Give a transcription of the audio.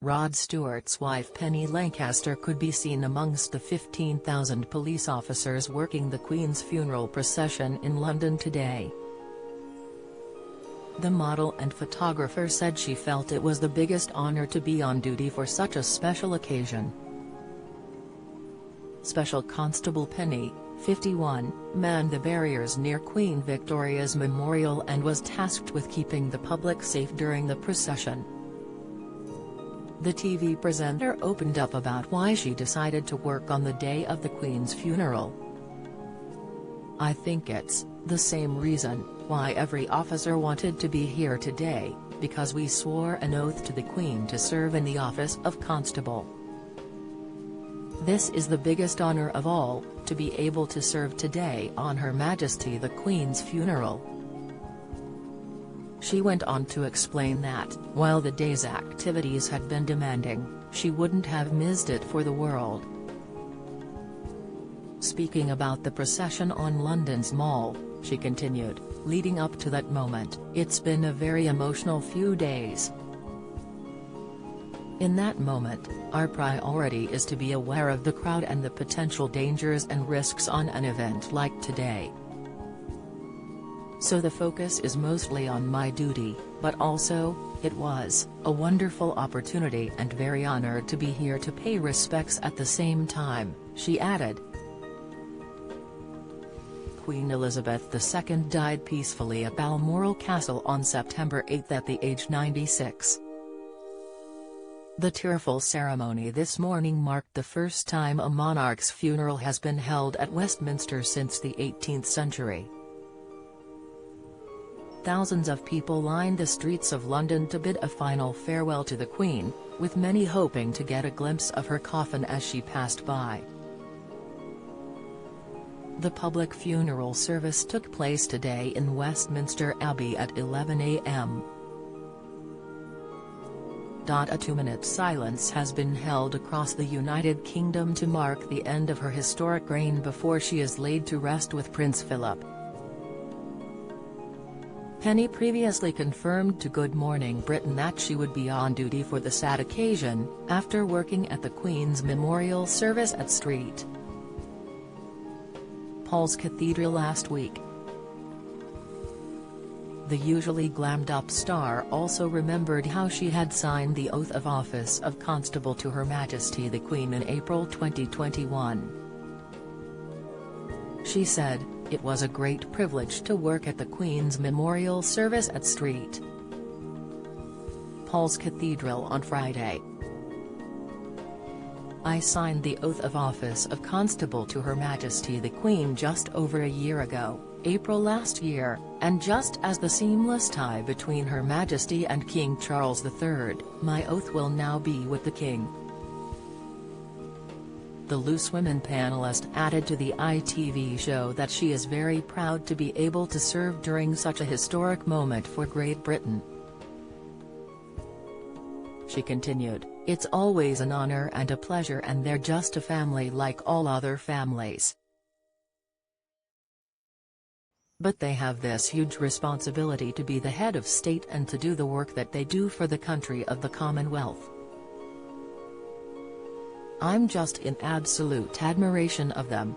Rod Stewart's wife Penny Lancaster could be seen amongst the 15,000 police officers working the Queen's funeral procession in London today. The model and photographer said she felt it was the biggest honour to be on duty for such a special occasion. Special Constable Penny, 51, manned the barriers near Queen Victoria's memorial and was tasked with keeping the public safe during the procession. The TV presenter opened up about why she decided to work on the day of the Queen's funeral. "I think it's the same reason why every officer wanted to be here today, because we swore an oath to the Queen to serve in the office of Constable. This is the biggest honour of all, to be able to serve today on Her Majesty the Queen's funeral." She went on to explain that, while the day's activities had been demanding, she wouldn't have missed it for the world. Speaking about the procession on London's Mall, she continued, "Leading up to that moment, it's been a very emotional few days. In that moment, our priority is to be aware of the crowd and the potential dangers and risks on an event like today. So the focus is mostly on my duty, but also, it was a wonderful opportunity and very honored to be here to pay respects at the same time," she added. Queen Elizabeth II died peacefully at Balmoral Castle on September 8 at the age 96. The tearful ceremony this morning marked the first time a monarch's funeral has been held at Westminster since the 18th century. Thousands of people lined the streets of London to bid a final farewell to the Queen, with many hoping to get a glimpse of her coffin as she passed by. The public funeral service took place today in Westminster Abbey at 11 a.m. A 2-minute silence has been held across the United Kingdom to mark the end of her historic reign before she is laid to rest with Prince Philip. Penny previously confirmed to Good Morning Britain that she would be on duty for the sad occasion, after working at the Queen's memorial service at St. Paul's Cathedral last week. The usually glammed-up star also remembered how she had signed the oath of office of Constable to Her Majesty the Queen in April 2021. She said, "It was a great privilege to work at the Queen's memorial service at St. Paul's Cathedral on Friday. I signed the oath of office of Constable to Her Majesty the Queen just over a year ago, April last year, and just as the seamless tie between Her Majesty and King Charles III, my oath will now be with the King." The Loose Women panelist added to the ITV show that she is very proud to be able to serve during such a historic moment for Great Britain. She continued, "It's always an honour and a pleasure, and they're just a family like all other families. But they have this huge responsibility to be the head of state and to do the work that they do for the country of the Commonwealth. I'm just in absolute admiration of them,